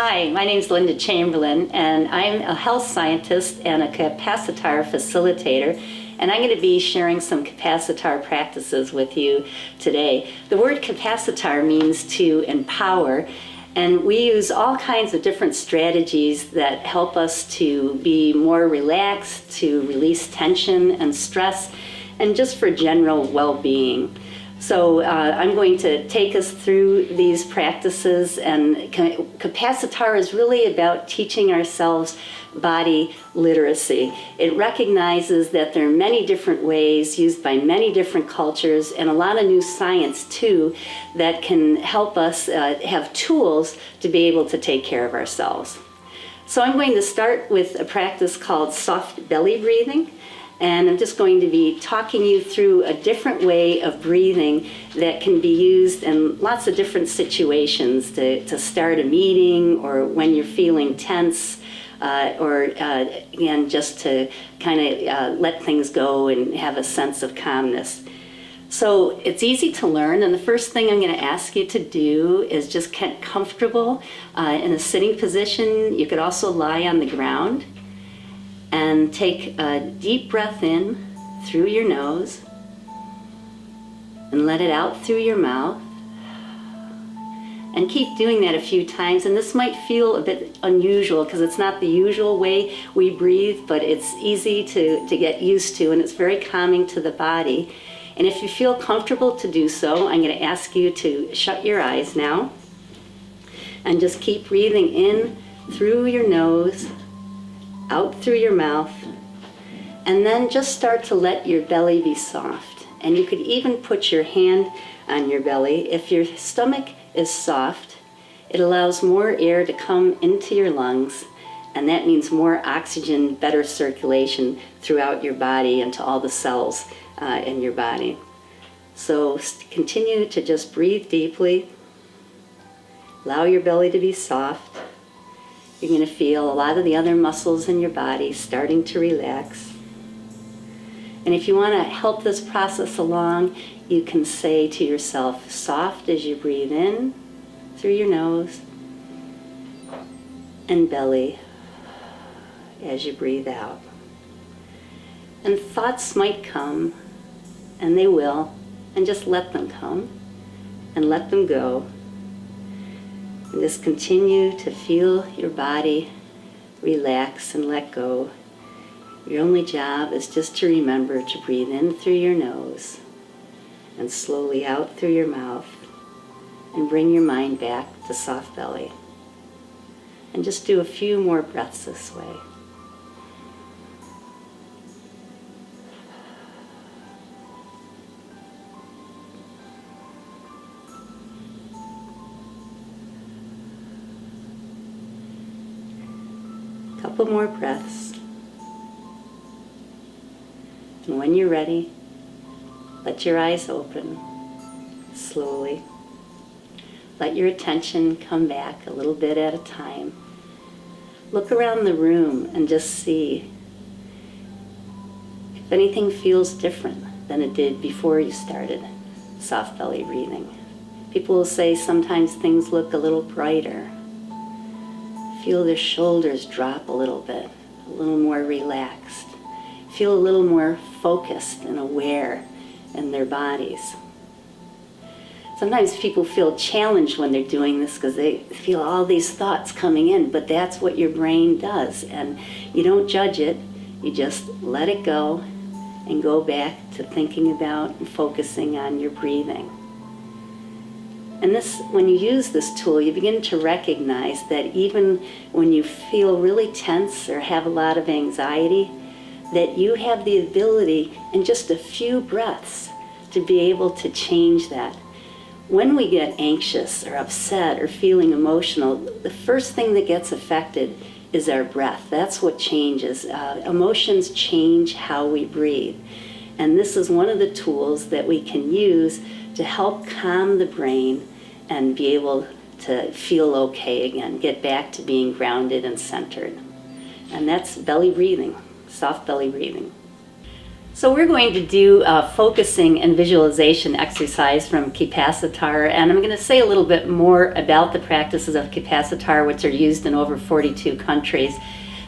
Hi, my name is Linda Chamberlain, and I'm a health scientist and a Capacitar facilitator, and I'm going to be sharing some Capacitar practices with you today. The word Capacitar means to empower, and we use all kinds of different strategies that help us to be more relaxed, to release tension and stress, and just for general well-being. So I'm going to take us through these practices, and Capacitar is really about teaching ourselves body literacy. It recognizes that there are many different ways used by many different cultures, and a lot of new science too that can help us have tools to be able to take care of ourselves. So I'm going to start with a practice called soft belly breathing. And I'm just going to be talking you through a different way of breathing that can be used in lots of different situations to start a meeting, or when you're feeling tense, or again, just to kind of let things go and have a sense of calmness. So it's easy to learn, and the first thing I'm going to ask you to do is just get comfortable in a sitting position. You could also lie on the ground. And take a deep breath in through your nose and let it out through your mouth. And keep doing that a few times. And this might feel a bit unusual because it's not the usual way we breathe, but it's easy to get used to, and it's very calming to the body. And if you feel comfortable to do so, I'm going to ask you to shut your eyes now and just keep breathing in through your nose, out through your mouth, and then just start to let your belly be soft. And you could even put your hand on your belly. If your stomach is soft, it allows more air to come into your lungs, and that means more oxygen, better circulation throughout your body and to all the cells in your body. So continue to just breathe deeply. Allow your belly to be soft. You're going to feel a lot of the other muscles in your body starting to relax. And if you want to help this process along, you can say to yourself, soft as you breathe in through your nose, and belly as you breathe out. And thoughts might come, and they will, and just let them come and let them go. And just continue to feel your body relax and let go. Your only job is just to remember to breathe in through your nose and slowly out through your mouth, and bring your mind back to soft belly. And just do a few more breaths this way. Couple more breaths. And when you're ready, let your eyes open slowly. Let your attention come back a little bit at a time. Look around the room and just see if anything feels different than it did before you started soft belly breathing. People will say sometimes things look a little brighter. Feel their shoulders drop a little bit, a little more relaxed. Feel a little more focused and aware in their bodies. Sometimes people feel challenged when they're doing this because they feel all these thoughts coming in, but that's what your brain does. And you don't judge it, you just let it go and go back to thinking about and focusing on your breathing. And this, when you use this tool, you begin to recognize that even when you feel really tense or have a lot of anxiety, that you have the ability in just a few breaths to be able to change that. When we get anxious or upset or feeling emotional, the first thing that gets affected is our breath. That's what changes. Emotions change how we breathe. And this is one of the tools that we can use to help calm the brain and be able to feel okay again, get back to being grounded and centered. And that's belly breathing, soft belly breathing. So we're going to do a focusing and visualization exercise from Capacitar, and I'm going to say a little bit more about the practices of Capacitar, which are used in over 42 countries.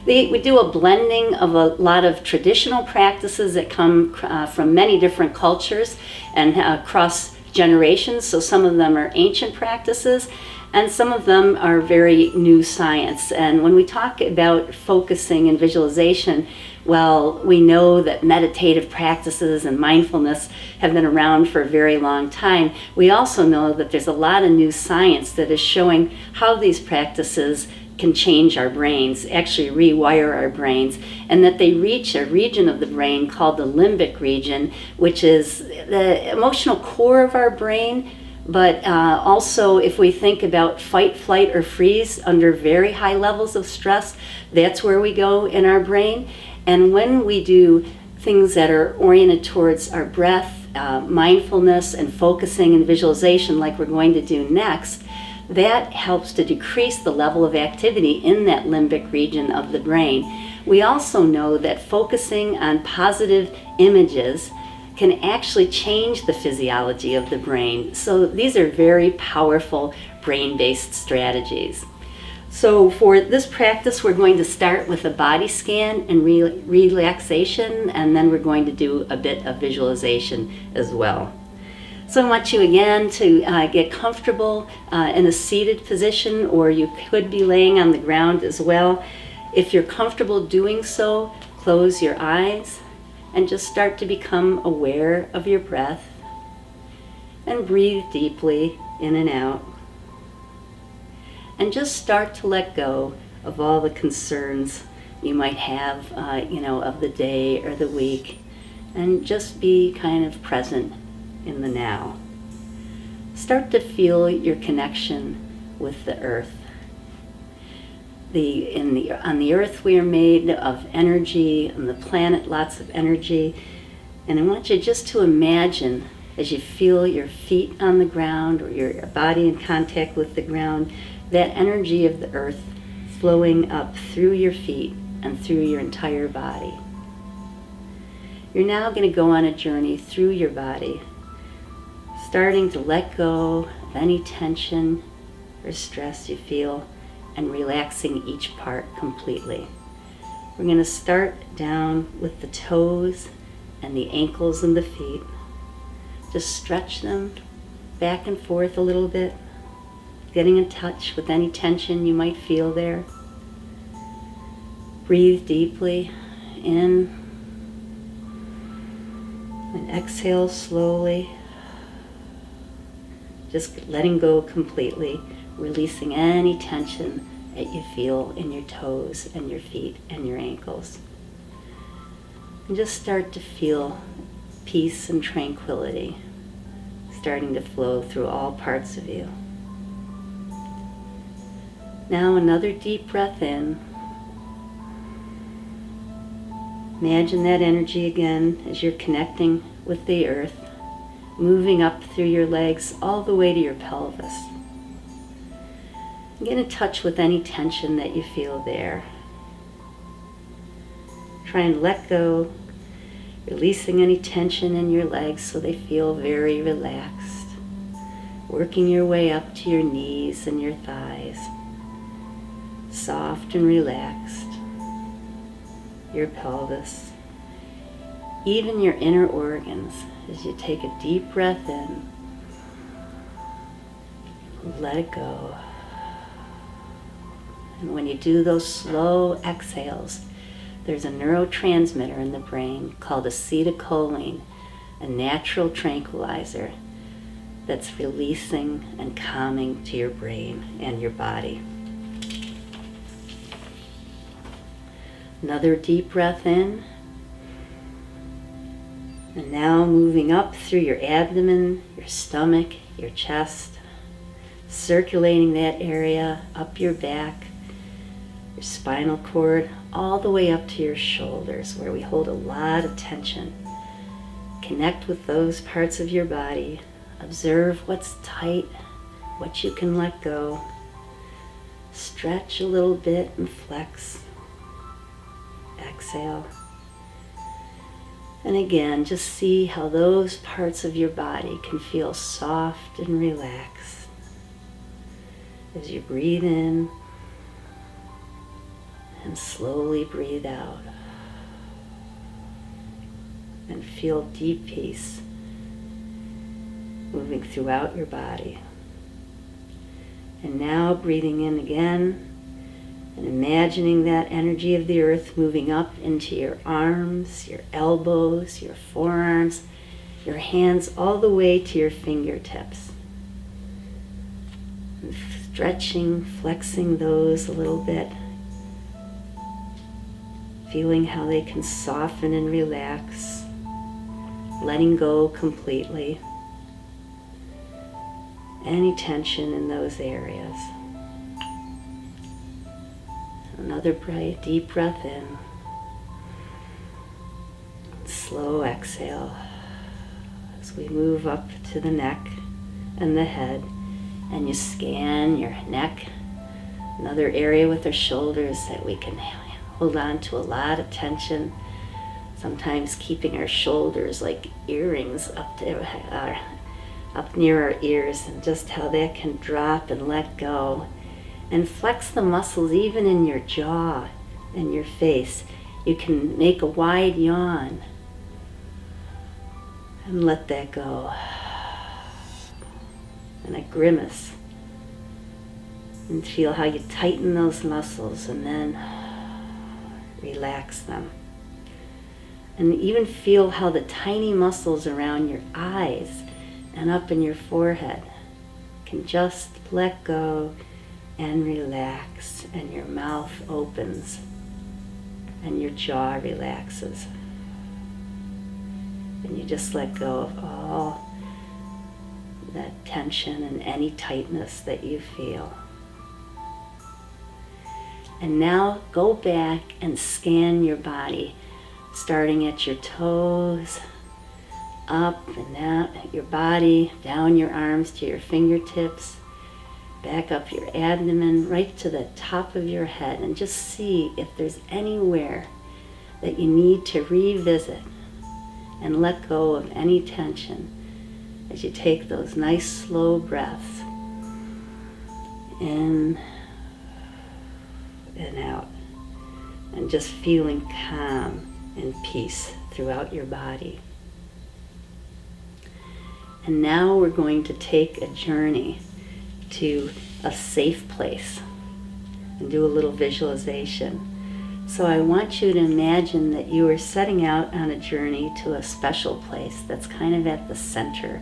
We do a blending of a lot of traditional practices that come from many different cultures and across generations. So some of them are ancient practices, and some of them are very new science. And when we talk about focusing and visualization, well, we know that meditative practices and mindfulness have been around for a very long time. We also know that there's a lot of new science that is showing how these practices can change our brains, actually rewire our brains, and that they reach a region of the brain called the limbic region, which is the emotional core of our brain. But also, if we think about fight, flight, or freeze under very high levels of stress, that's where we go in our brain. And when we do things that are oriented towards our breath, mindfulness, and focusing and visualization like we're going to do next, that helps to decrease the level of activity in that limbic region of the brain. We also know that focusing on positive images can actually change the physiology of the brain. So these are very powerful brain-based strategies. So for this practice, we're going to start with a body scan and relaxation, and then we're going to do a bit of visualization as well. So I want you again to get comfortable in a seated position, or you could be laying on the ground as well. If you're comfortable doing so, close your eyes and just start to become aware of your breath and breathe deeply in and out. And just start to let go of all the concerns you might have, of the day or the week, and just be kind of present in the now. Start to feel your connection with the earth. On the earth we are made of energy, on the planet lots of energy, and I want you just to imagine as you feel your feet on the ground or your body in contact with the ground, that energy of the earth flowing up through your feet and through your entire body. You're now going to go on a journey through your body, starting to let go of any tension or stress you feel and relaxing each part completely. We're going to start down with the toes and the ankles and the feet. Just stretch them back and forth a little bit, getting in touch with any tension you might feel there. Breathe deeply in and exhale slowly, just letting go completely, releasing any tension that you feel in your toes and your feet and your ankles. And just start to feel peace and tranquility starting to flow through all parts of you. Now another deep breath in. Imagine that energy again as you're connecting with the earth, moving up through your legs all the way to your pelvis. Get in touch with any tension that you feel there. Try and let go, releasing any tension in your legs so they feel very relaxed. Working your way up to your knees and your thighs. Soft and relaxed. Your pelvis. Even your inner organs as you take a deep breath in. Let it go. And when you do those slow exhales, there's a neurotransmitter in the brain called acetylcholine, a natural tranquilizer that's releasing and calming to your brain and your body. Another deep breath in. And now moving up through your abdomen, your stomach, your chest, circulating that area up your back, your spinal cord, all the way up to your shoulders where we hold a lot of tension. Connect with those parts of your body. Observe what's tight, what you can let go. Stretch a little bit and flex. Exhale. And again, just see how those parts of your body can feel soft and relaxed as you breathe in and slowly breathe out. And feel deep peace moving throughout your body. And now breathing in again and imagining that energy of the earth moving up into your arms, your elbows, your forearms, your hands, all the way to your fingertips. And stretching, flexing those a little bit. Feeling how they can soften and relax. Letting go completely. Any tension in those areas. Another deep breath in. Slow exhale as we move up to the neck and the head, and you scan your neck, another area with our shoulders that we can hold on to a lot of tension, sometimes keeping our shoulders like earrings up near our ears, and just how that can drop and let go. And flex the muscles even in your jaw and your face. You can make a wide yawn and let that go. And a grimace. And feel how you tighten those muscles and then relax them. And even feel how the tiny muscles around your eyes and up in your forehead can just let go and relax, and your mouth opens and your jaw relaxes. And you just let go of all that tension and any tightness that you feel. And now go back and scan your body, starting at your toes, up and down your body, down your arms to your fingertips, back up your abdomen, right to the top of your head, and just see if there's anywhere that you need to revisit and let go of any tension as you take those nice slow breaths in and out, and just feeling calm and peace throughout your body. And now we're going to take a journey to a safe place and do a little visualization. So I want you to imagine that you are setting out on a journey to a special place that's kind of at the center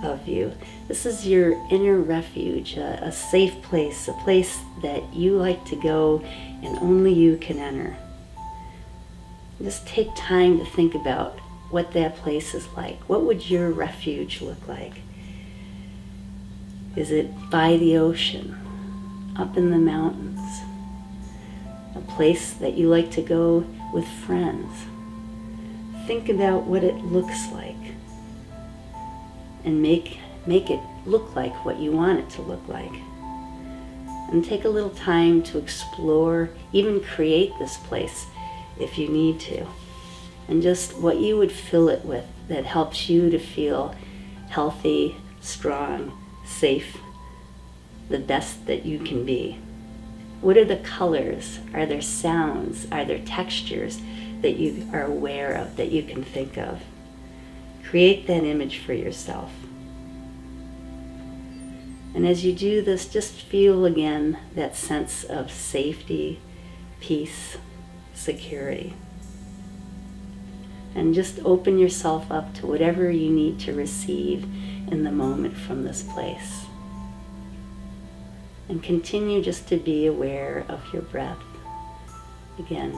of you. This is your inner refuge, a safe place, a place that you like to go and only you can enter. Just take time to think about what that place is like. What would your refuge look like? Is it by the ocean, up in the mountains? A place that you like to go with friends? Think about what it looks like and make it look like what you want it to look like. And take a little time to explore, even create this place if you need to. And just what you would fill it with that helps you to feel healthy, strong, safe, the best that you can be. What are the colors? Are there sounds? Are there textures that you are aware of, that you can think of? Create that image for yourself. And as you do this, just feel again that sense of safety, peace, security. And just open yourself up to whatever you need to receive in the moment from this place. And continue just to be aware of your breath. Again,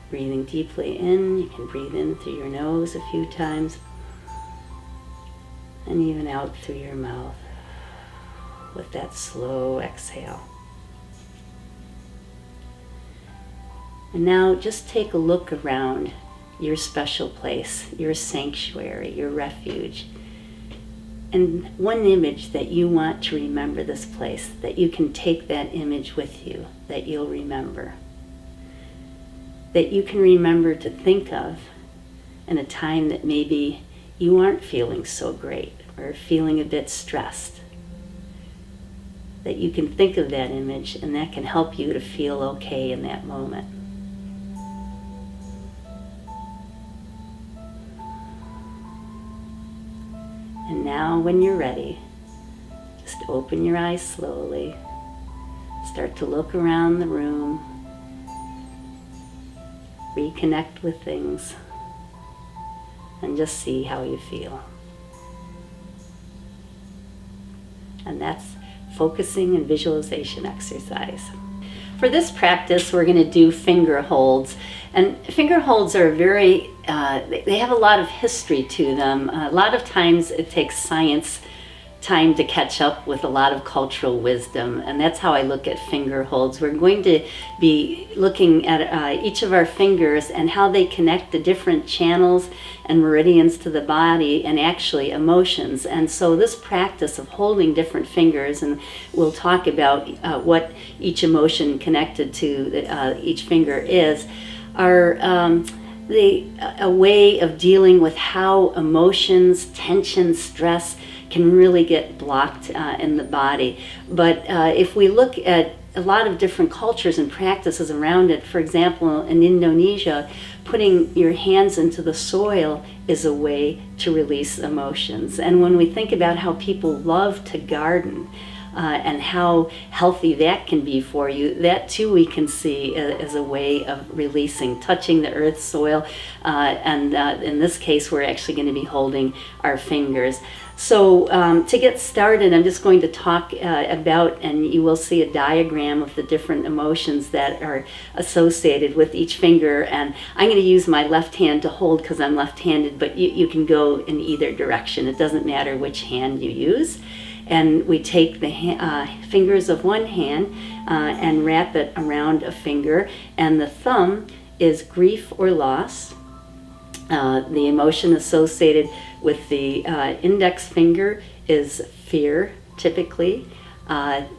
breathing deeply in. You can breathe in through your nose a few times, and even out through your mouth with that slow exhale. And now just take a look around your special place, your sanctuary, your refuge. And one image that you want to remember this place, that you can take that image with you, that you'll remember. that you can remember to think of in a time that maybe you aren't feeling so great or feeling a bit stressed. That you can think of that image, and that can help you to feel okay in that moment. And now when you're ready, just open your eyes slowly. Start to look around the room. Reconnect with things. And just see how you feel. And that's focusing and visualization exercise. For this practice, we're going to do finger holds. And finger holds are very, they have a lot of history to them. A lot of times it takes science time to catch up with a lot of cultural wisdom, and that's how I look at finger holds. We're going to be looking at each of our fingers and how they connect the different channels and meridians to the body and actually emotions. And so this practice of holding different fingers, and we'll talk about what each emotion connected to each finger is, are a way of dealing with how emotions, tension, stress can really get blocked in the body. But if we look at a lot of different cultures and practices around it, for example, in Indonesia, putting your hands into the soil is a way to release emotions. And when we think about how people love to garden, and how healthy that can be for you, that too we can see as a way of releasing, touching the earth, soil, and in this case we're actually going to be holding our fingers. So to get started, I'm just going to talk about, and you will see a diagram of the different emotions that are associated with each finger. And I'm going to use my left hand to hold because I'm left-handed, but you can go in either direction. It doesn't matter which hand you use. And we take the fingers of one hand and wrap it around a finger, and the thumb is grief or loss. The emotion associated with the index finger is fear, typically.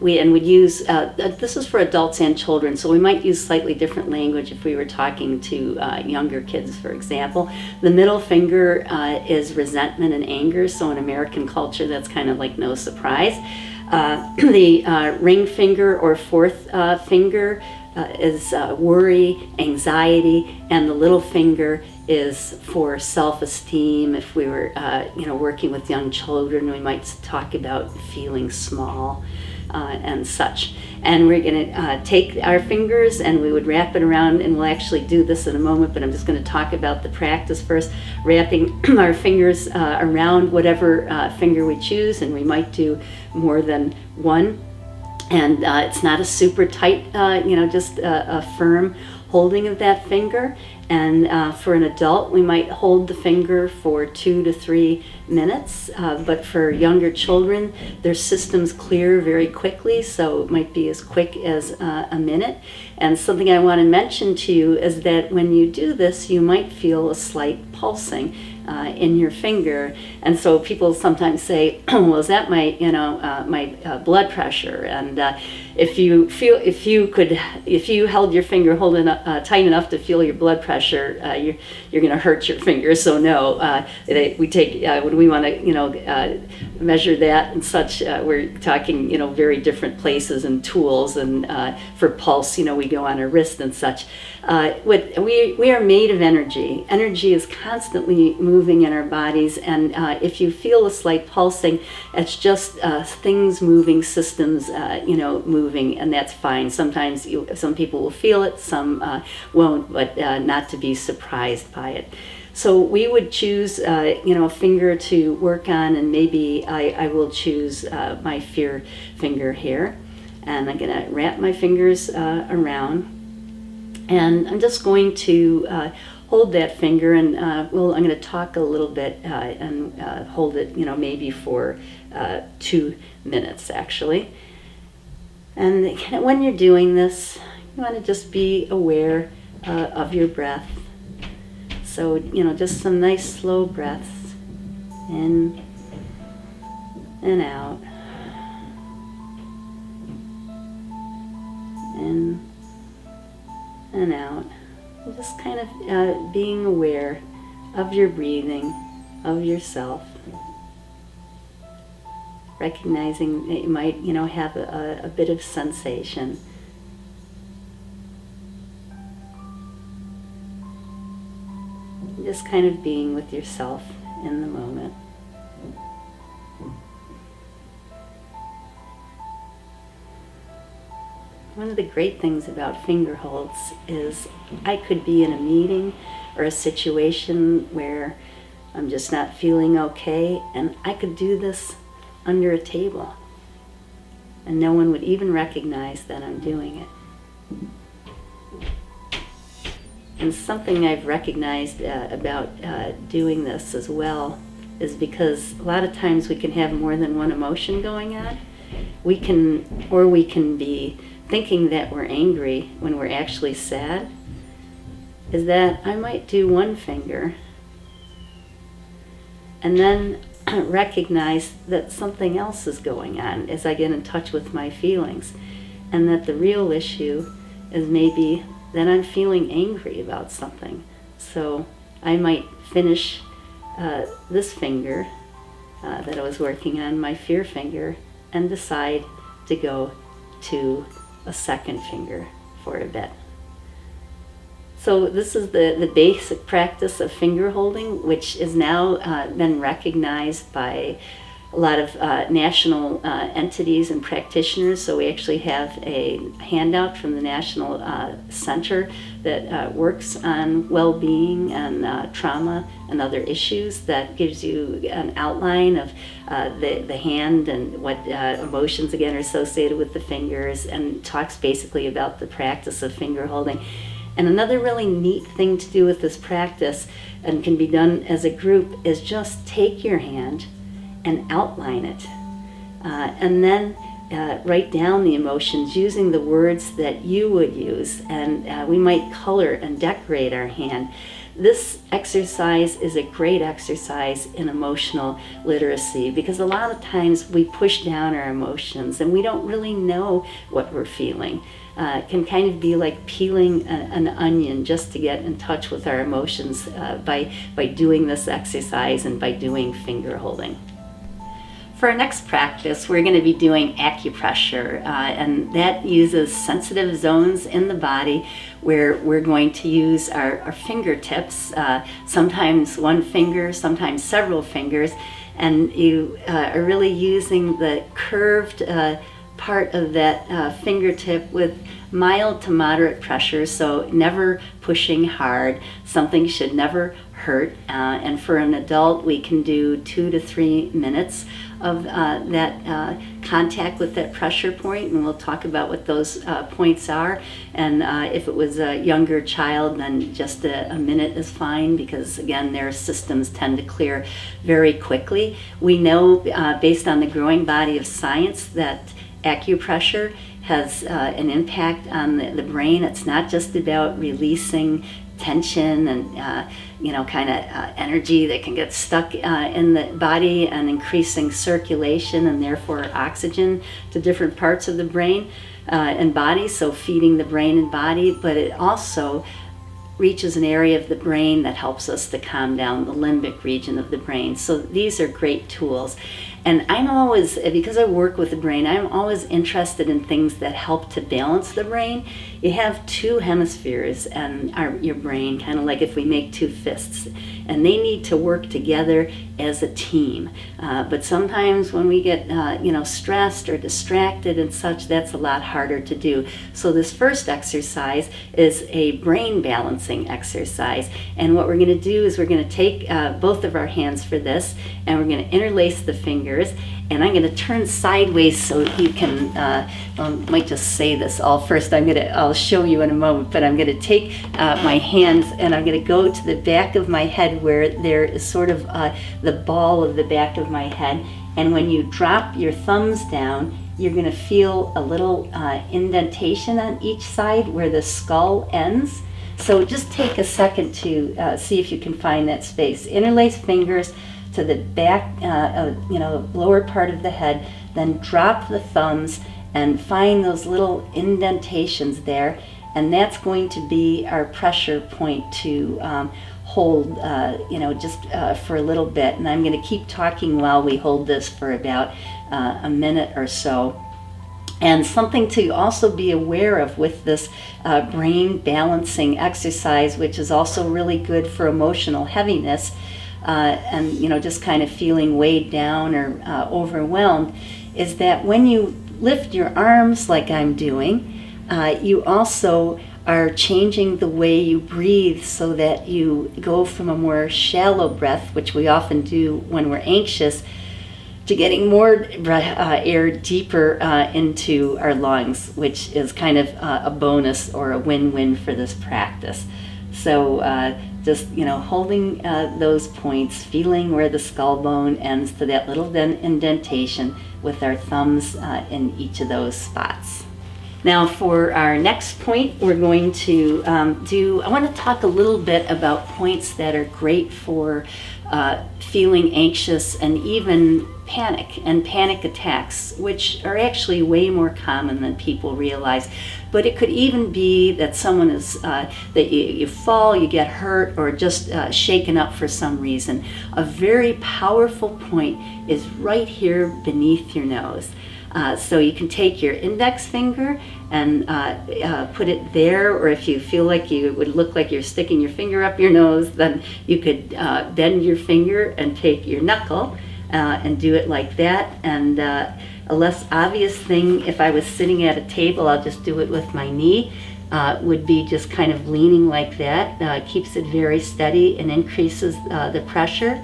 We'd use, this is for adults and children, so we might use slightly different language if we were talking to younger kids, for example. The middle finger is resentment and anger, so in American culture that's kind of like no surprise. The ring finger or fourth finger is worry, anxiety, and the little finger is for self-esteem. If we were working with young children, we might talk about feeling small and such. And we're going to take our fingers and we would wrap it around, and we'll actually do this in a moment, but I'm just going to talk about the practice first, wrapping our fingers around whatever finger we choose, and we might do more than one. And it's not a super tight, just a firm holding of that finger. And for an adult, we might hold the finger for 2 to 3 minutes. But for younger children, their systems clear very quickly, so it might be as quick as a minute. And something I want to mention to you is that when you do this, you might feel a slight pulsing in your finger. And so people sometimes say, well, is that my blood pressure? And if you held your finger holding tight enough to feel your blood pressure, you're going to hurt your finger. So no, we take when we want to measure that and such. We're talking very different places and tools. And for pulse, we go on our wrist and such. We are made of energy. Energy is constantly moving in our bodies, and if you feel a slight pulsing, it's just things moving, systems moving, and that's fine. Sometimes some people will feel it, some won't, but not to be surprised by it. So we would choose a finger to work on, and maybe I will choose my fear finger here, and I'm going to wrap my fingers around. And I'm just going to hold that finger, and I'm going to talk a little bit and hold it, maybe for 2 minutes actually. And when you're doing this, you want to just be aware of your breath. So, just some nice slow breaths in and out, in and out. Just kind of being aware of your breathing, of yourself. Recognizing that you might, have a bit of sensation. Just kind of being with yourself in the moment. One of the great things about finger holds is I could be in a meeting or a situation where I'm just not feeling okay, and I could do this under a table, and no one would even recognize that I'm doing it. And something I've recognized about doing this as well is because a lot of times we can have more than one emotion going on. We can be thinking that we're angry when we're actually sad. Is that I might do one finger and then recognize that something else is going on as I get in touch with my feelings, and that the real issue is maybe that I'm feeling angry about something. So I might finish this finger that I was working on, my fear finger, and decide to go to a second finger for a bit. So this is the basic practice of finger holding, which is now been recognized by a lot of national entities and practitioners. So we actually have a handout from the National Center that works on well-being and trauma and other issues that gives you an outline of the hand and what emotions again are associated with the fingers, and talks basically about the practice of finger holding. And another really neat thing to do with this practice, and can be done as a group, is just take your hand and outline it. And then write down the emotions using the words that you would use. And we might color and decorate our hand. This exercise is a great exercise in emotional literacy, because a lot of times we push down our emotions and we don't really know what we're feeling. It can kind of be like peeling an onion just to get in touch with our emotions by doing this exercise and by doing finger holding. For our next practice, we're going to be doing acupressure, and that uses sensitive zones in the body where we're going to use our fingertips, sometimes one finger, sometimes several fingers, and you are really using the curved part of that fingertip with mild to moderate pressure, so never pushing hard. Something should never hurt, and for an adult we can do 2 to 3 minutes of that contact with that pressure point, and we'll talk about what those points are. And if it was a younger child, then just a minute is fine, because again their systems tend to clear very quickly. We know based on the growing body of science that acupressure has an impact on the brain. It's not just about releasing tension and kind of energy that can get stuck in the body, and increasing circulation and therefore oxygen to different parts of the brain and body, so feeding the brain and body, but it also reaches an area of the brain that helps us to calm down the limbic region of the brain. So these are great tools. And I'm always, because I work with the brain, I'm always interested in things that help to balance the brain. You have two hemispheres and your brain, kind of like if we make two fists, and they need to work together as a team. But sometimes when we get stressed or distracted and such, that's a lot harder to do. So this first exercise is a brain balancing exercise. And what we're going to do is we're going to take both of our hands for this, and we're going to interlace the fingers. And I'm going to turn sideways so you can, I might just say this all first. I'll show you in a moment, but I'm going to take my hands and I'm going to go to the back of my head where there is sort of the ball of the back of my head. And when you drop your thumbs down, you're going to feel a little indentation on each side where the skull ends. So just take a second to see if you can find that space. Interlace fingers to the back, lower part of the head, then drop the thumbs and find those little indentations there, and that's going to be our pressure point to hold, just for a little bit. And I'm going to keep talking while we hold this for about a minute or so. And something to also be aware of with this brain balancing exercise, which is also really good for emotional heaviness, and just kind of feeling weighed down or overwhelmed, is that when you lift your arms like I'm doing, you also are changing the way you breathe so that you go from a more shallow breath, which we often do when we're anxious, to getting more air deeper into our lungs, which is kind of a bonus or a win-win for this practice. So just holding those points, feeling where the skull bone ends to that little indentation with our thumbs in each of those spots. Now for our next point, we're going to I want to talk a little bit about points that are great for feeling anxious and even panic attacks, which are actually way more common than people realize. But it could even be that someone is, that you fall, you get hurt, or just shaken up for some reason. A very powerful point is right here beneath your nose. So you can take your index finger and put it there, or if you feel like you would look like you're sticking your finger up your nose, then you could bend your finger and take your knuckle and do it like that. And a less obvious thing, if I was sitting at a table, I'll just do it with my knee, would be just kind of leaning like that. Keeps it very steady and increases the pressure.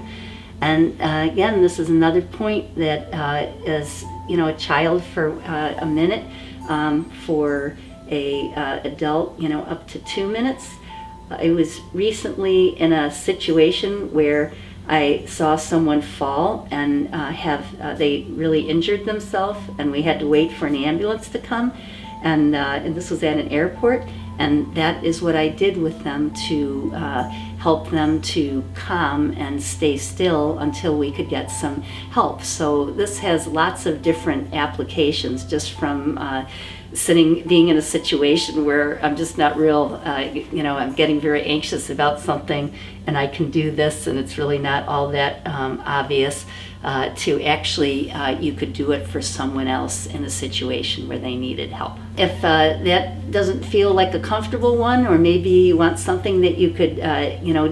And again, this is another point that is a child for a minute, for a adult, up to 2 minutes. I was recently in a situation where I saw someone fall and they really injured themselves, and we had to wait for an ambulance to come, and this was at an airport, and that is what I did with them to help them to calm and stay still until we could get some help. So this has lots of different applications, just from being in a situation where I'm just not real, I'm getting very anxious about something, and I can do this, and it's really not all that obvious, to actually you could do it for someone else in a situation where they needed help. If that doesn't feel like a comfortable one, or maybe you want something that you could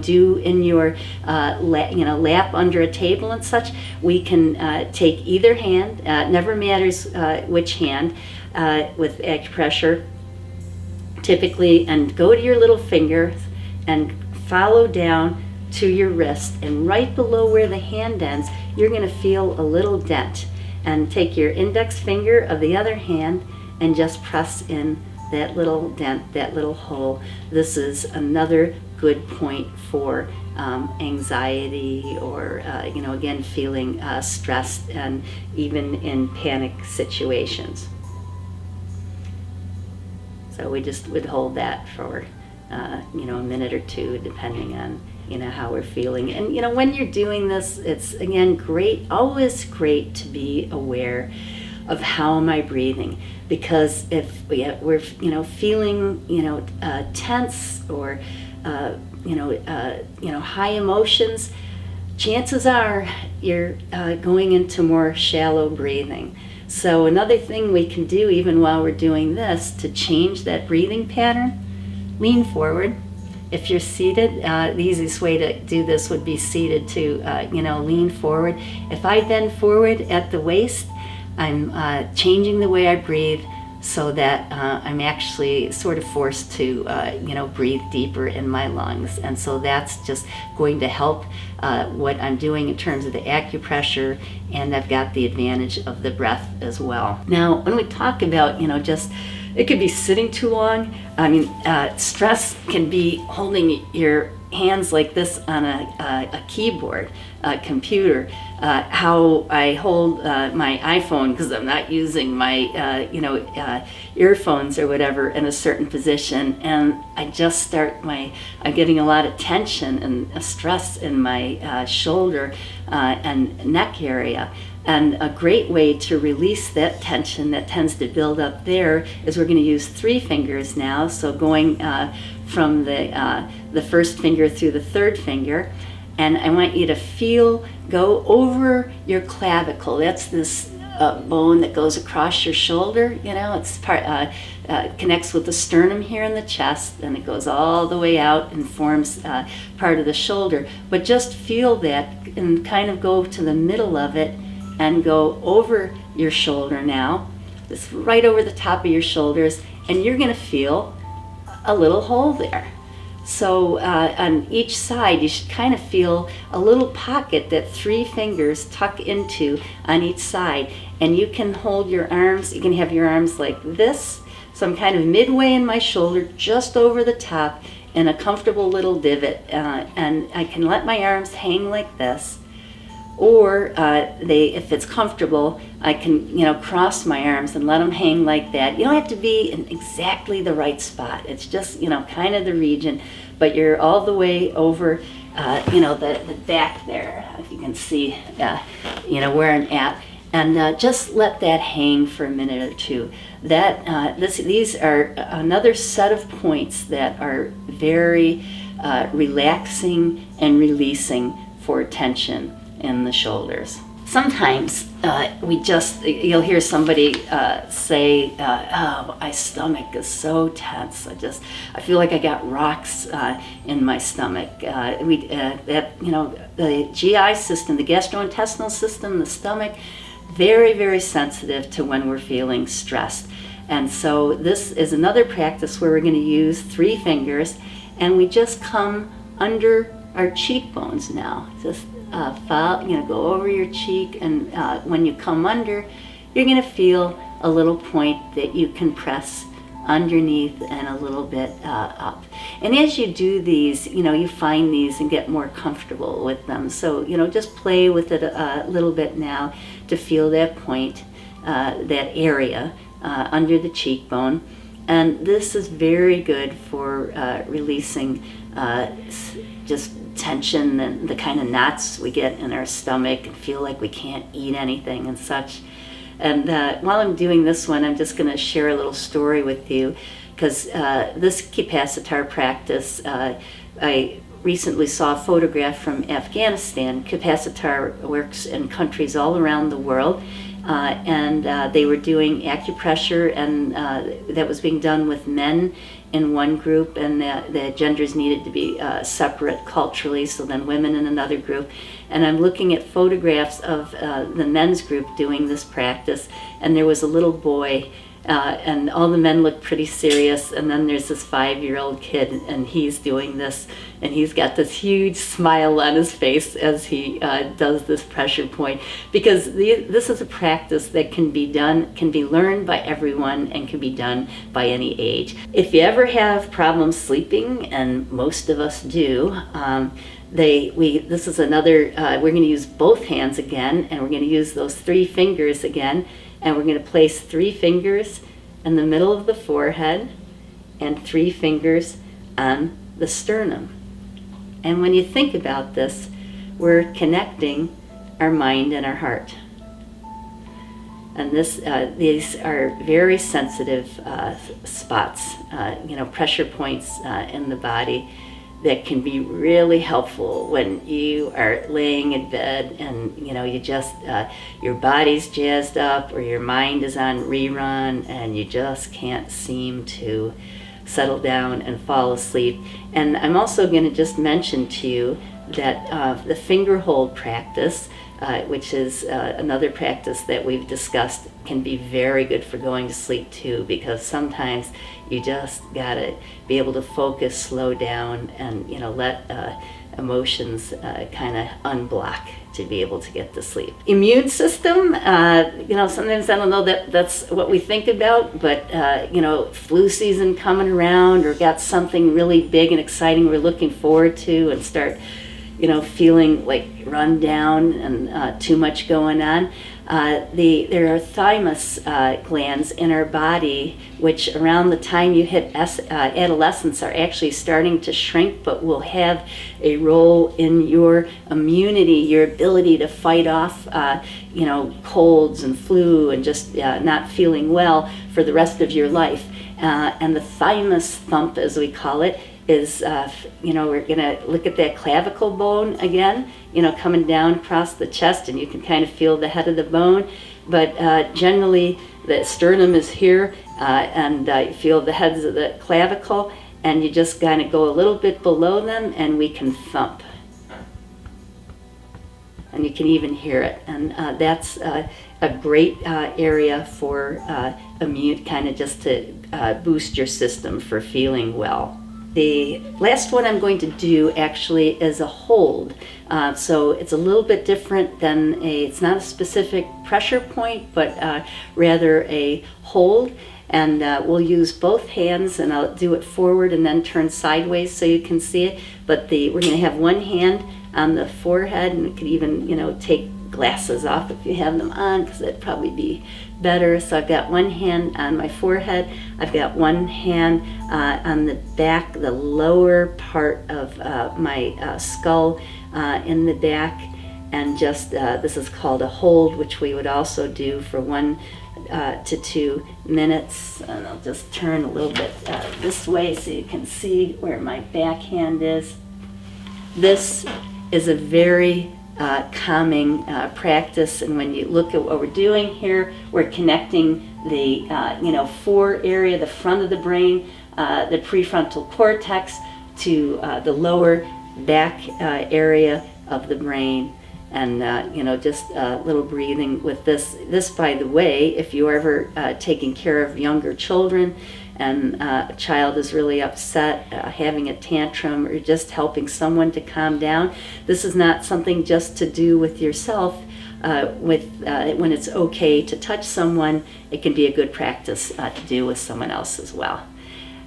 do in your lap under a table and such, we can take either hand, never matters which hand, with acupressure typically, and go to your little finger and follow down to your wrist, and right below where the hand ends, you're going to feel a little dent, and take your index finger of the other hand and just press in that little dent, that little hole. This is another good point for anxiety, or again, feeling stressed, and even in panic situations. So we just would hold that for a minute or two, depending on how we're feeling. And when you're doing this, it's again always great to be aware of how am I breathing, because if we're feeling tense, or high emotions, chances are you're going into more shallow breathing. So another thing we can do, even while we're doing this, to change that breathing pattern, lean forward. If you're seated, the easiest way to do this would be seated, to lean forward. If I bend forward at the waist, I'm changing the way I breathe, so that I'm actually sort of forced to breathe deeper in my lungs. And so that's just going to help what I'm doing in terms of the acupressure, and I've got the advantage of the breath as well. Now, when we talk about it could be sitting too long. Stress can be holding your hands like this on a keyboard, a computer. How I hold my iPhone, because I'm not using my earphones or whatever in a certain position, and I just I'm getting a lot of tension and stress in my shoulder and neck area. And a great way to release that tension that tends to build up there is we're going to use 3 fingers now. So going from the first finger through the third finger. And I want you to go over your clavicle. That's this bone that goes across your shoulder. It's connects with the sternum here in the chest, and it goes all the way out and forms part of the shoulder. But just feel that and kind of go to the middle of it and go over your shoulder now. It's right over the top of your shoulders, and you're going to feel a little hole there. So on each side, you should kind of feel a little pocket that 3 fingers tuck into on each side. And you can hold your arms, you can have your arms like this. So I'm kind of midway in my shoulder, just over the top, in a comfortable little divot. And I can let my arms hang like this. Or if it's comfortable, I can cross my arms and let them hang like that. You don't have to be in exactly the right spot. It's just kind of the region, but you're all the way over the back there. If you can see where I'm at, and just let that hang for a minute or two. These are another set of points that are very relaxing and releasing for tension in the shoulders. Sometimes you'll hear somebody say, "Oh, my stomach is so tense. I feel like I got rocks in my stomach." The GI system, the gastrointestinal system, the stomach, very, very sensitive to when we're feeling stressed. And so this is another practice where we're going to use 3 fingers, and we just come under our cheekbones now. Just go over your cheek, and when you come under, you're going to feel a little point that you can press underneath and a little bit up. And as you do these, you find these and get more comfortable with them. So, just play with it a little bit now to feel that point, that area under the cheekbone. And this is very good for releasing just tension and the kind of knots we get in our stomach and feel like we can't eat anything and such. And while I'm doing this one, I'm just going to share a little story with you, because this Capacitar practice, I recently saw a photograph from Afghanistan. Capacitar works in countries all around the world, and they were doing acupressure, and that was being done with men in one group, and the genders needed to be separate culturally, so then women in another group. And I'm looking at photographs of the men's group doing this practice, and there was a little boy, and all the men looked pretty serious, and then there's this 5-year-old kid, and he's doing this, and he's got this huge smile on his face as he does this pressure point, because this is a practice that can be learned by everyone, and can be done by any age. If you ever have problems sleeping, and most of us do, this is another, we're going to use both hands again, and we're going to use those 3 fingers again, and we're going to place 3 fingers in the middle of the forehead and 3 fingers on the sternum. And when you think about this, we're connecting our mind and our heart. And these are very sensitive spots, pressure points in the body that can be really helpful when you are laying in bed and your body's jazzed up, or your mind is on rerun, and you just can't seem to settle down and fall asleep. And I'm also going to just mention to you that the finger hold practice, which is another practice that we've discussed, can be very good for going to sleep too, because sometimes you just gotta be able to focus, slow down, and let emotions kind of unblock to be able to get to sleep. Immune system, sometimes I don't know that that's what we think about, but flu season coming around, or got something really big and exciting we're looking forward to, and start feeling like run down and too much going on. There are thymus glands in our body, which around the time you hit adolescence are actually starting to shrink, but will have a role in your immunity, your ability to fight off, colds and flu and just not feeling well for the rest of your life. And the thymus thump, as we call it, is, we're going to look at that clavicle bone again, coming down across the chest, and you can kind of feel the head of the bone. But generally, the sternum is here, and you feel the heads of the clavicle, and you just kind of go a little bit below them, and we can thump. And you can even hear it. And that's a great area for immune, kind of just to boost your system for feeling well. The last one I'm going to do actually is a hold. So it's a little bit different than it's not a specific pressure point, but rather a hold. And we'll use both hands, and I'll do it forward and then turn sideways so you can see it. But we're going to have one hand on the forehead, and you could even, take glasses off if you have them on, because that'd probably be better. So I've got one hand on my forehead, I've got one hand on the back, the lower part of my skull in the back, and just this is called a hold, which we would also do for 1 to 2 minutes. And I'll just turn a little bit this way so you can see where my back hand is. This is a very calming practice, and when you look at what we're doing here, we're connecting the fore area, the front of the brain, the prefrontal cortex, to the lower back area of the brain. And just a little breathing with this. This, by the way, if you're ever taking care of younger children and a child is really upset, having a tantrum, or just helping someone to calm down, this is not something just to do with yourself. When it's okay to touch someone, it can be a good practice to do with someone else as well.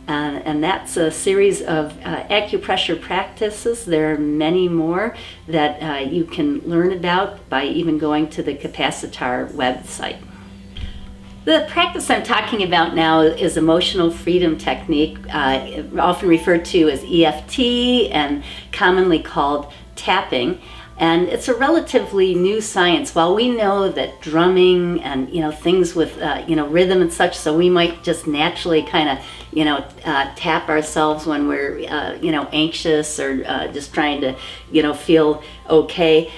And that's a series of acupressure practices. There are many more that you can learn about by even going to the Capacitar website. The practice I'm talking about now is emotional freedom technique, often referred to as EFT and commonly called tapping. And it's a relatively new science. While we know that drumming and things with rhythm and such, so we might just naturally kind of tap ourselves when we're anxious or just trying to feel okay.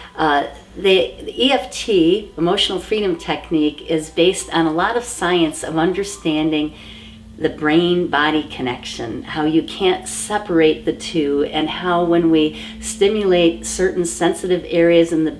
The EFT, emotional freedom technique, is based on a lot of science of understanding the brain-body connection, how you can't separate the two, and how when we stimulate certain sensitive areas in the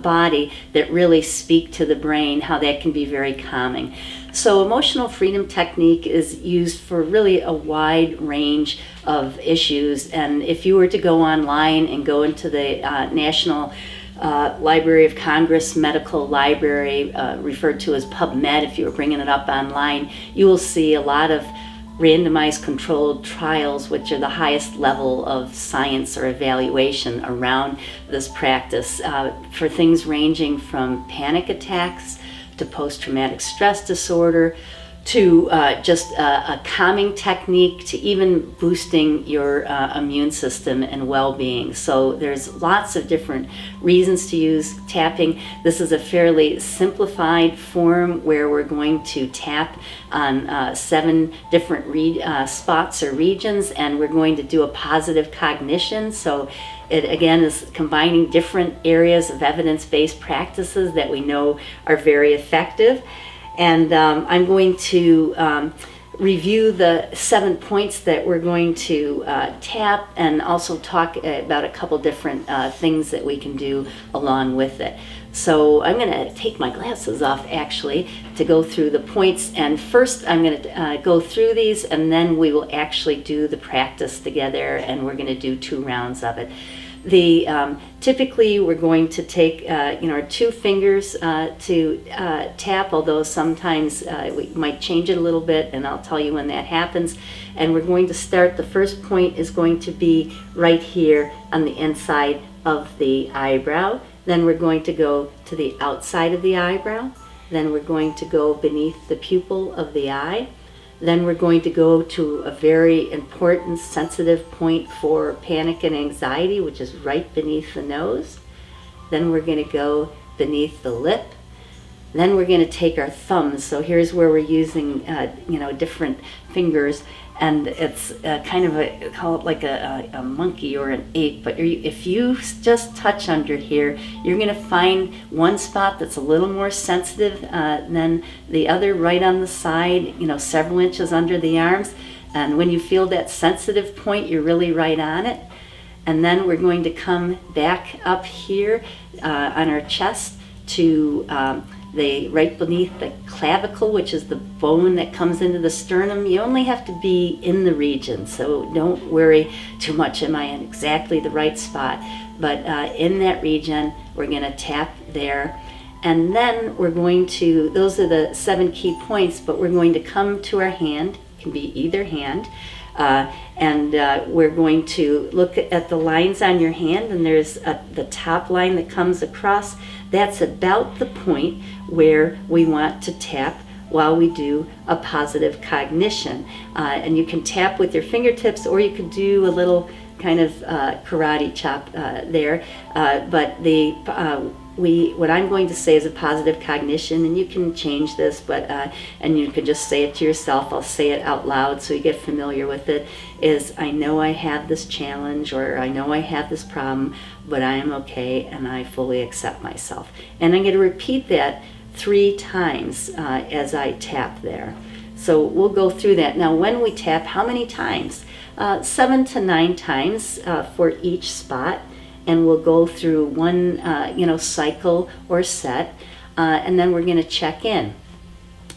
body that really speak to the brain, how that can be very calming. So emotional freedom technique is used for really a wide range of issues, and if you were to go online and go into the National Library of Congress Medical Library, referred to as PubMed if you were bringing it up online, you will see a lot of randomized controlled trials, which are the highest level of science or evaluation around this practice, for things ranging from panic attacks to post-traumatic stress disorder to just a calming technique, to even boosting your immune system and well-being. So there's lots of different reasons to use tapping. This is a fairly simplified form where we're going to tap on 7 different spots or regions, and we're going to do a positive cognition. So it again is combining different areas of evidence-based practices that we know are very effective. And I'm going to review the 7 points that we're going to tap, and also talk about a couple different things that we can do along with it. So I'm going to take my glasses off actually to go through the points, and first I'm going to go through these, and then we will actually do the practice together, and we're going to do 2 rounds of it. Typically we're going to take our 2 fingers to tap, although sometimes we might change it a little bit, and I'll tell you when that happens. And we're going to start, the first point is going to be right here on the inside of the eyebrow. Then we're going to go to the outside of the eyebrow. Then we're going to go beneath the pupil of the eye. Then we're going to go to a very important sensitive point for panic and anxiety, which is right beneath the nose. Then we're going to go beneath the lip. Then we're going to take our thumbs. So here's where we're using, different fingers, and it's kind of call it like a monkey or an ape. But if you just touch under here, you're going to find one spot that's a little more sensitive than the other, right on the side, several inches under the arms. And when you feel that sensitive point, you're really right on it. And then we're going to come back up here on our chest to right beneath the clavicle, which is the bone that comes into the sternum. You only have to be in the region, so don't worry too much, am I in exactly the right spot? But in that region, we're going to tap there. And then we're going to, those are the 7 key points, but we're going to come to our hand, it can be either hand, and we're going to look at the lines on your hand, and there's the top line that comes across. That's about the point where we want to tap while we do a positive cognition. And you can tap with your fingertips, or you could do a little kind of karate chop there. But what I'm going to say is a positive cognition, and you can change this, but and you can just say it to yourself. I'll say it out loud so you get familiar with it. Is, I know I have this challenge, or I know I have this problem, but I am okay and I fully accept myself. And I'm going to repeat that 3 times as I tap there. So we'll go through that. Now when we tap, how many times? 7 to 9 times for each spot. And we'll go through one cycle or set, and then we're going to check in.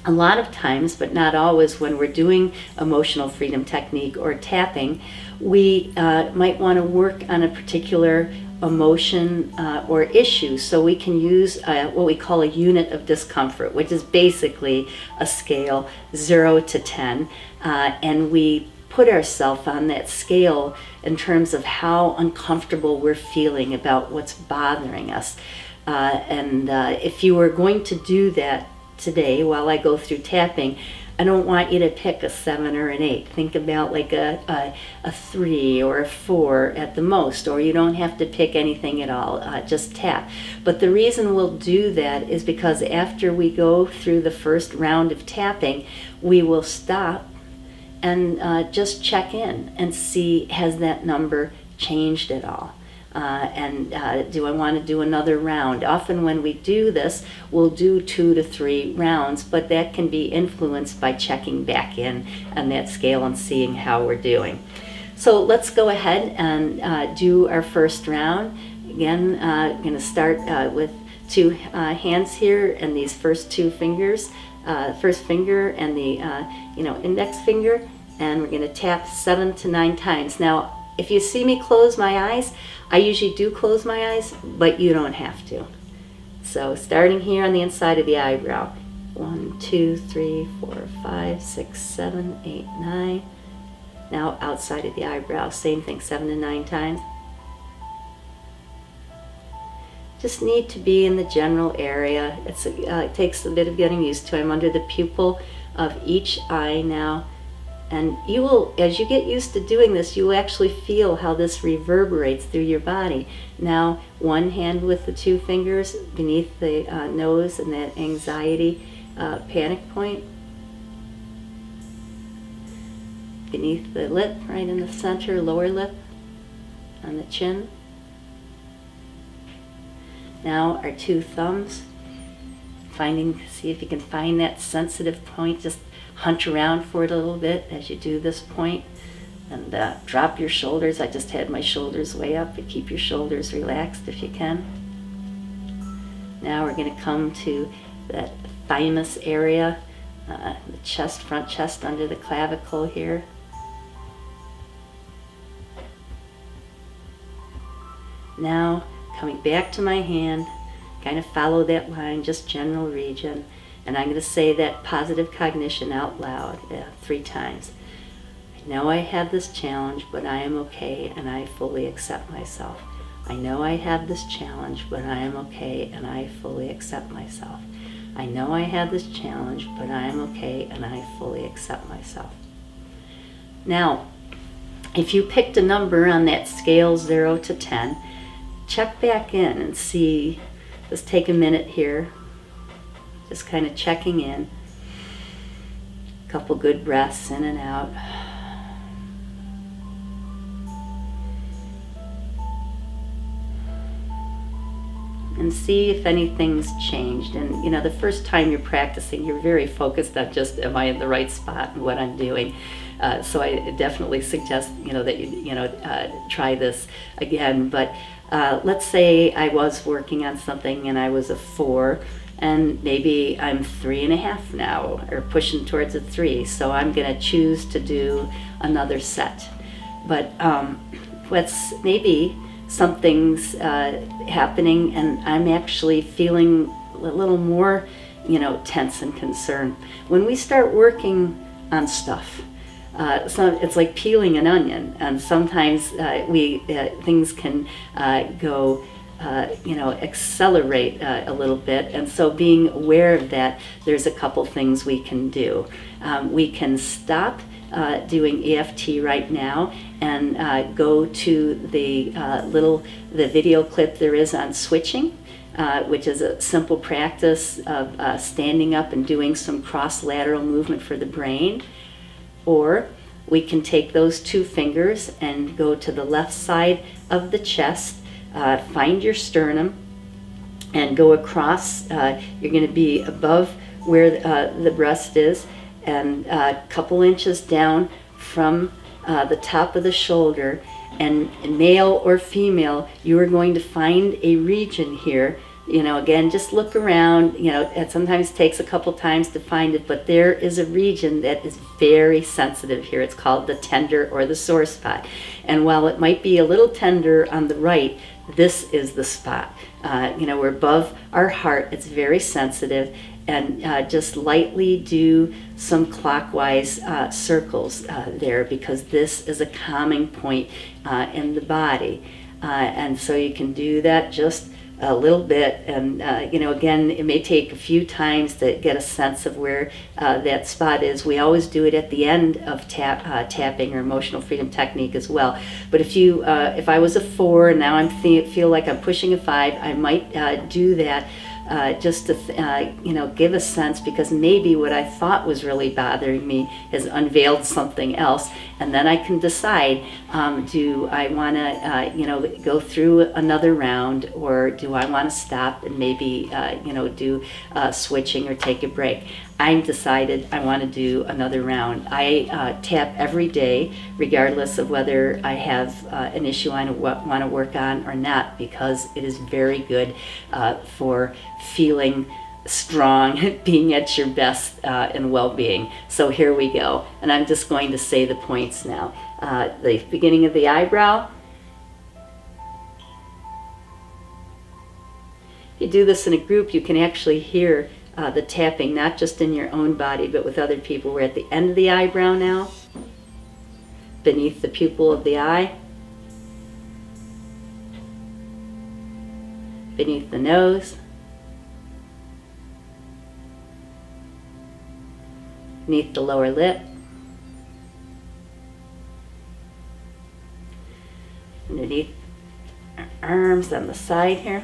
A lot of times, but not always, when we're doing emotional freedom technique or tapping, we might want to work on a particular emotion or issue. So we can use what we call a unit of discomfort, which is basically a scale 0 to 10, and we put ourselves on that scale in terms of how uncomfortable we're feeling about what's bothering us. And if you were going to do that today while I go through tapping, I don't want you to pick a 7 or an 8. Think about like a 3 or a 4 at the most, or you don't have to pick anything at all, just tap. But the reason we'll do that is because after we go through the first round of tapping, we will stop and just check in and see, has that number changed at all? And do I want to do another round? Often when we do this, we'll do 2 to 3 rounds, but that can be influenced by checking back in on that scale and seeing how we're doing. So let's go ahead and do our first round. Again, I'm going to start with 2 hands here and these first 2 fingers. First finger and the index finger, and we're going to tap 7 to 9 times. Now, if you see me close my eyes, I usually do close my eyes, but you don't have to. So starting here on the inside of the eyebrow, 1, 2, 3, 4, 5, 6, 7, 8, 9. Now outside of the eyebrow, same thing, 7 to 9 times. Just need to be in the general area. It takes a bit of getting used to. I'm under the pupil of each eye now. And you will, as you get used to doing this, you will actually feel how this reverberates through your body. Now, one hand with the 2 fingers beneath the nose and that anxiety panic point. Beneath the lip, right in the center, lower lip, on the chin. Now our 2 thumbs, see if you can find that sensitive point. Just hunch around for it a little bit as you do this point, and drop your shoulders. I just had my shoulders way up, but keep your shoulders relaxed if you can. Now we're going to come to that thymus area, the chest, front chest under the clavicle here. Now coming back to my hand, kind of follow that line, just general region. And I'm going to say that positive cognition out loud 3 times. I know I have this challenge, but I am okay and I fully accept myself. I know I have this challenge, but I am okay and I fully accept myself. I know I have this challenge, but I am okay and I fully accept myself. Now, if you picked a number on that scale 0 to 10, check back in and see. Just take a minute here, just kind of checking in. A couple good breaths in and out. And see if anything's changed. And the first time you're practicing, you're very focused on just, am I in the right spot and what I'm doing. So I definitely suggest that you try this again. But let's say I was working on something and I was a 4, and maybe I'm 3.5 now, or pushing towards a 3. So I'm going to choose to do another set. But maybe something's happening and I'm actually feeling a little more, tense and concerned. When we start working on stuff, so it's like peeling an onion, and sometimes things can go, accelerate a little bit. And so being aware of that, there's a couple things we can do. We can stop doing EFT right now and go to the video clip there is on switching, which is a simple practice of standing up and doing some cross-lateral movement for the brain. Or we can take those 2 fingers and go to the left side of the chest, find your sternum, and go across. You're going to be above where the breast is, and a couple inches down from the top of the shoulder. And male or female, you are going to find a region here. Again, just look around. It sometimes takes a couple times to find it, but there is a region that is very sensitive here. It's called the tender or the sore spot. And while it might be a little tender on the right, this is the spot. We're above our heart. It's very sensitive. And just lightly do some clockwise circles there, because this is a calming point in the body. And so you can do that just a little bit, and again, it may take a few times to get a sense of where that spot is. We always do it at the end of tapping or emotional freedom technique as well. But if I was a 4 and now I feel like I'm pushing a 5, I might do that just to give a sense, because maybe what I thought was really bothering me has unveiled something else, and then I can decide, do I want to go through another round, or do I want to stop and maybe do switching or take a break. I'm decided I want to do another round. I tap every day, regardless of whether I have an issue I want to work on or not, because it is very good for feeling strong, being at your best, and well-being. So here we go. And I'm just going to say the points now. The beginning of the eyebrow. If you do this in a group, you can actually hear the tapping, not just in your own body, but with other people. We're at the end of the eyebrow now, beneath the pupil of the eye, beneath the nose, beneath the lower lip, underneath our arms on the side here,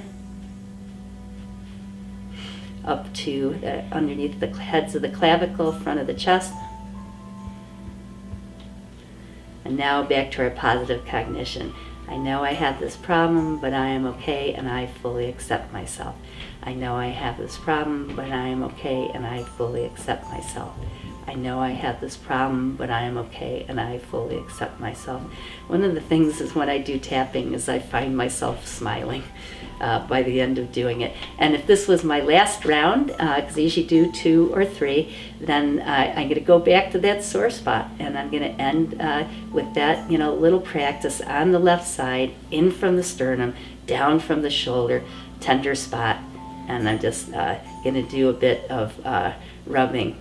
up to underneath the heads of the clavicle, front of the chest. And now back to our positive cognition. I know I have this problem, but I am okay and I fully accept myself. I know I have this problem, but I am okay and I fully accept myself. I know I have this problem, but I am okay and I fully accept myself. One of the things is when I do tapping is I find myself smiling by the end of doing it. And if this was my last round, because I usually do 2 or 3, then I'm going to go back to that sore spot, and I'm going to end with that little practice on the left side, in from the sternum, down from the shoulder, tender spot, and I'm just going to do a bit of rubbing.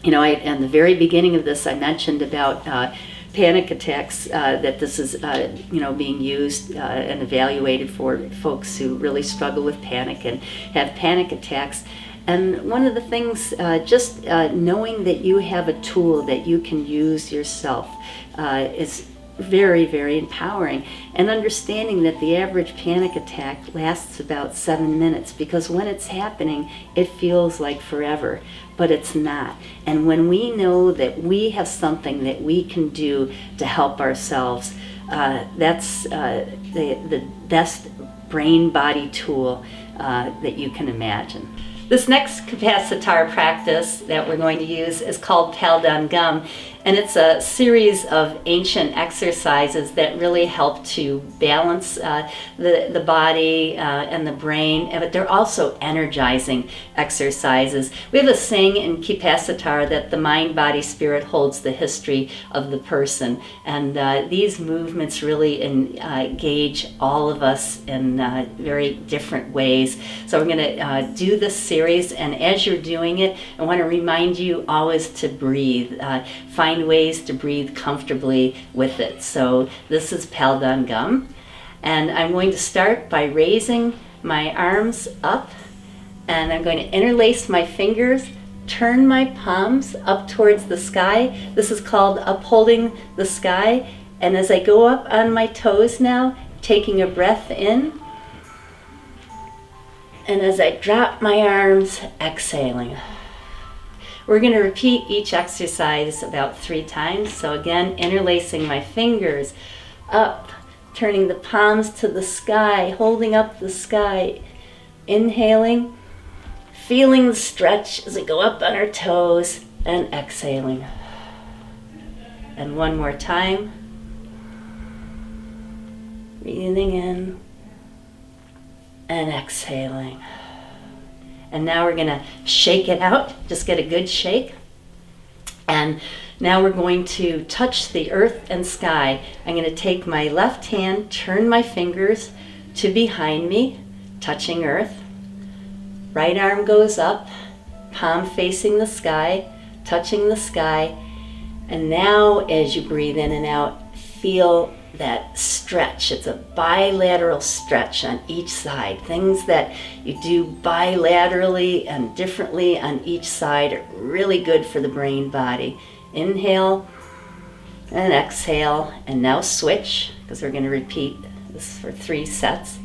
In the very beginning of this, I mentioned about panic attacks that this is being used and evaluated for folks who really struggle with panic and have panic attacks. And one of the things, just knowing that you have a tool that you can use yourself is very, very empowering. And understanding that the average panic attack lasts about 7 minutes, because when it's happening, it feels like forever, but it's not. And when we know that we have something that we can do to help ourselves, that's the best brain-body tool that you can imagine. This next Capacitar practice that we're going to use is called Paldan Gum, and it's a series of ancient exercises that really help to balance the body and the brain, but they're also energizing exercises. We have a saying in Capacitar that the mind, body, spirit holds the history of the person, and these movements really engage all of us in very different ways. So we're going to do this series, and as you're doing it, I want to remind you always to breathe. Find ways to breathe comfortably with it. So this is Paldan Gum, and I'm going to start by raising my arms up, and I'm going to interlace my fingers, turn my palms up towards the sky. This is called upholding the sky. And as I go up on my toes now, taking a breath in, and as I drop my arms, exhaling. We're going to repeat each exercise about 3 times. So again, interlacing my fingers up, turning the palms to the sky, holding up the sky, inhaling, feeling the stretch as we go up on our toes, and exhaling. And one more time. Breathing in and exhaling. And now we're going to shake it out. Just get a good shake. And now we're going to touch the earth and sky. I'm going to take my left hand, turn my fingers to behind me, touching earth. Right arm goes up, palm facing the sky, touching the sky. And now as you breathe in and out, feel that stretch. It's a bilateral stretch on each side. Things that you do bilaterally and differently on each side are really good for the brain body. Inhale and exhale, and now switch, because we're going to repeat this for 3 sets.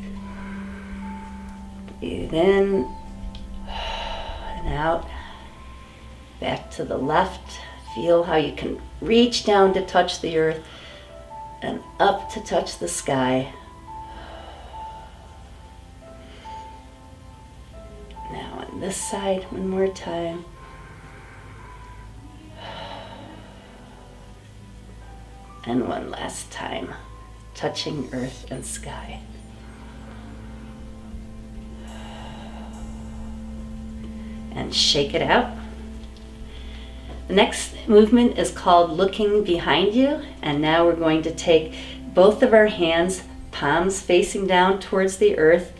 Breathe in and out. Back to the left. Feel how you can reach down to touch the earth and up to touch the sky. Now on this side, one more time. And one last time, touching earth and sky. And shake it out. The next movement is called looking behind you, and now we're going to take both of our hands, palms facing down towards the earth,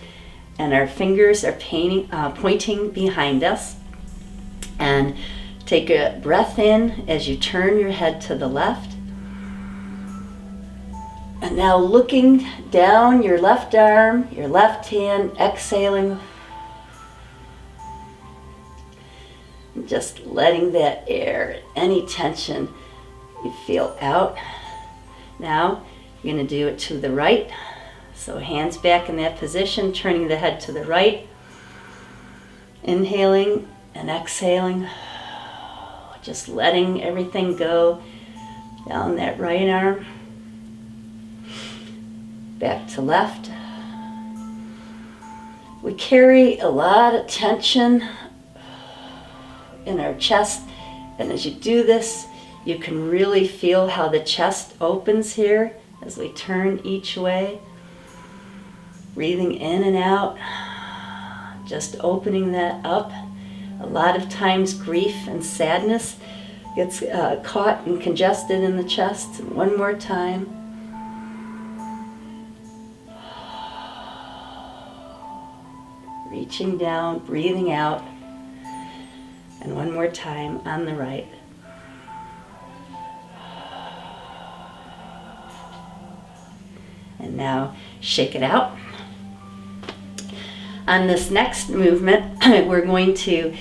and our fingers are pointing behind us. And take a breath in as you turn your head to the left. And now looking down your left arm, your left hand, exhaling. Just letting that air, any tension you feel out. Now you're going to do it to the right. So hands back in that position, turning the head to the right. Inhaling and exhaling. Just letting everything go down that right arm. Back to left. We carry a lot of tension in our chest, and as you do this, you can really feel how the chest opens here as we turn each way. Breathing in and out, just opening that up. A lot of times grief and sadness gets caught and congested in the chest. One more time. Reaching down, breathing out. And one more time on the right. Now shake it out. On this next movement, we're going to,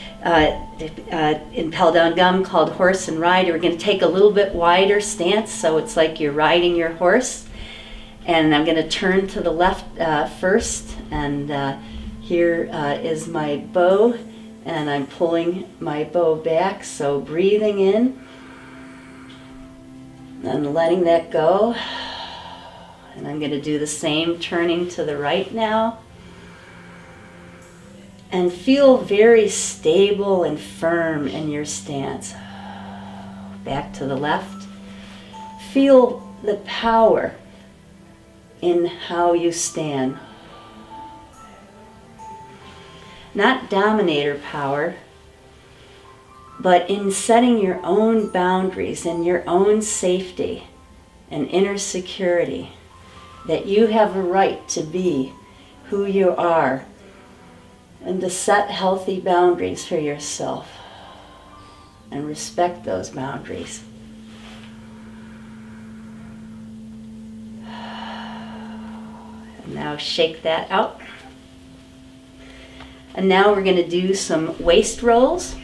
in Pal Gum called horse and ride, we're going to take a little bit wider stance, so it's like you're riding your horse. And I'm going to turn to the left first, and here is my bow, and I'm pulling my bow back, so breathing in and letting that go. And I'm going to do the same, turning to the right now. And feel very stable and firm in your stance. Back to the left. Feel the power in how you stand. Not dominator power, but in setting your own boundaries and your own safety and inner security, that you have a right to be who you are, and to set healthy boundaries for yourself and respect those boundaries. And now shake that out. And now we're going to do some waist rolls.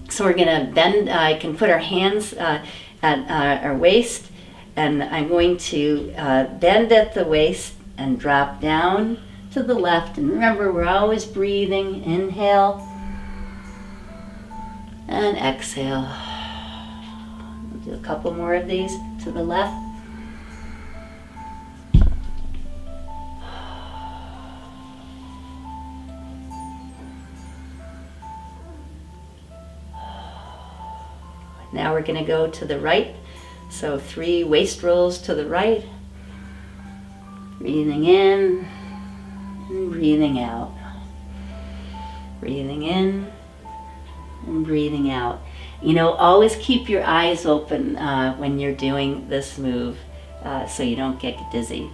So we're going to bend, I can put our hands at our waist, and I'm going to bend at the waist and drop down to the left. And remember, we're always breathing. Inhale and exhale. We'll do a couple more of these to the left. Now we're going to go to the right. So 3 waist rolls to the right. Breathing in and breathing out. Breathing in and breathing out. You know, always keep your eyes open when you're doing this move so you don't get dizzy.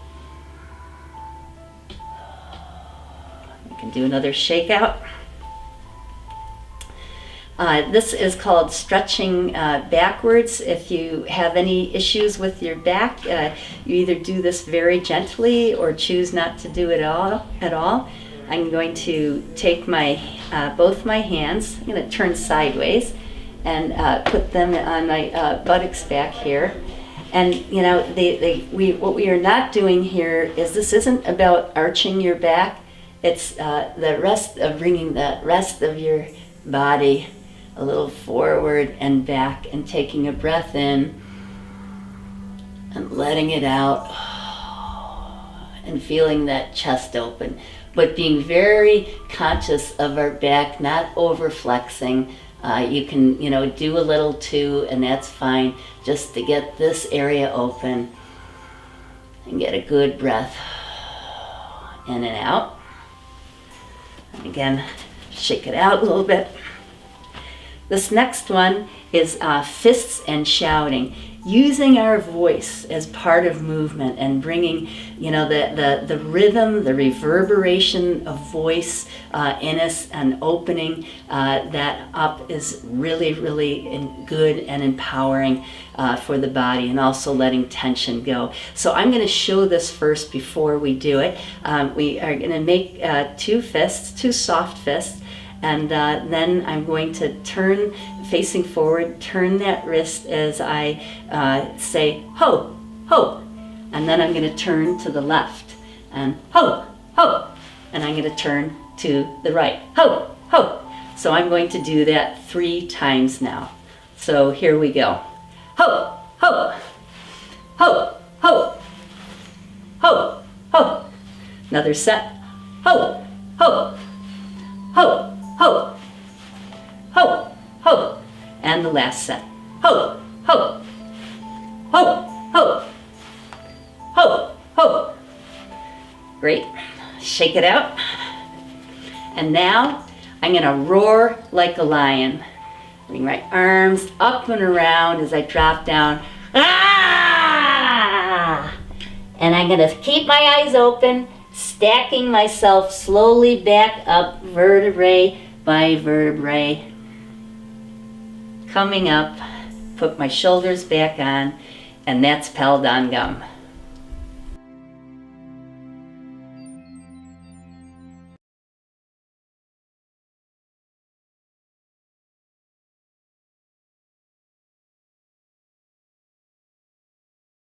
You can do another shakeout. This is called stretching backwards. If you have any issues with your back, you either do this very gently or choose not to do it at all. I'm going to take my both my hands, I'm going to turn sideways and put them on my buttocks back here. And you know, what we are not doing here is, this isn't about arching your back. It's bringing the rest of your body a little forward and back, and taking a breath in and letting it out and feeling that chest open, but being very conscious of our back, not over flexing. You can, do a little too, and that's fine, just to get this area open and get a good breath in and out. And again, shake it out a little bit. This next one is fists and shouting, using our voice as part of movement and bringing, the rhythm, the reverberation of voice in us, and opening that up is really, really good and empowering for the body, and also letting tension go. So I'm going to show this first before we do it. We are going to make 2 fists, 2 soft fists. And then I'm going to turn, facing forward, turn that wrist as I say, ho, ho. And then I'm going to turn to the left, and ho, ho. And I'm going to turn to the right, ho, ho. So I'm going to do that 3 times now. So here we go. Ho, ho, ho, ho, ho, ho. Another set. Ho, ho, ho. Ho, ho, ho, and the last set. Ho, ho, ho, ho, ho, ho. Great. Shake it out. And now I'm going to roar like a lion. Bring my arms up and around as I drop down. Ah! And I'm going to keep my eyes open, stacking myself slowly back up, vertebrae by vertebrae, coming up, put my shoulders back on, and that's Pal Gum.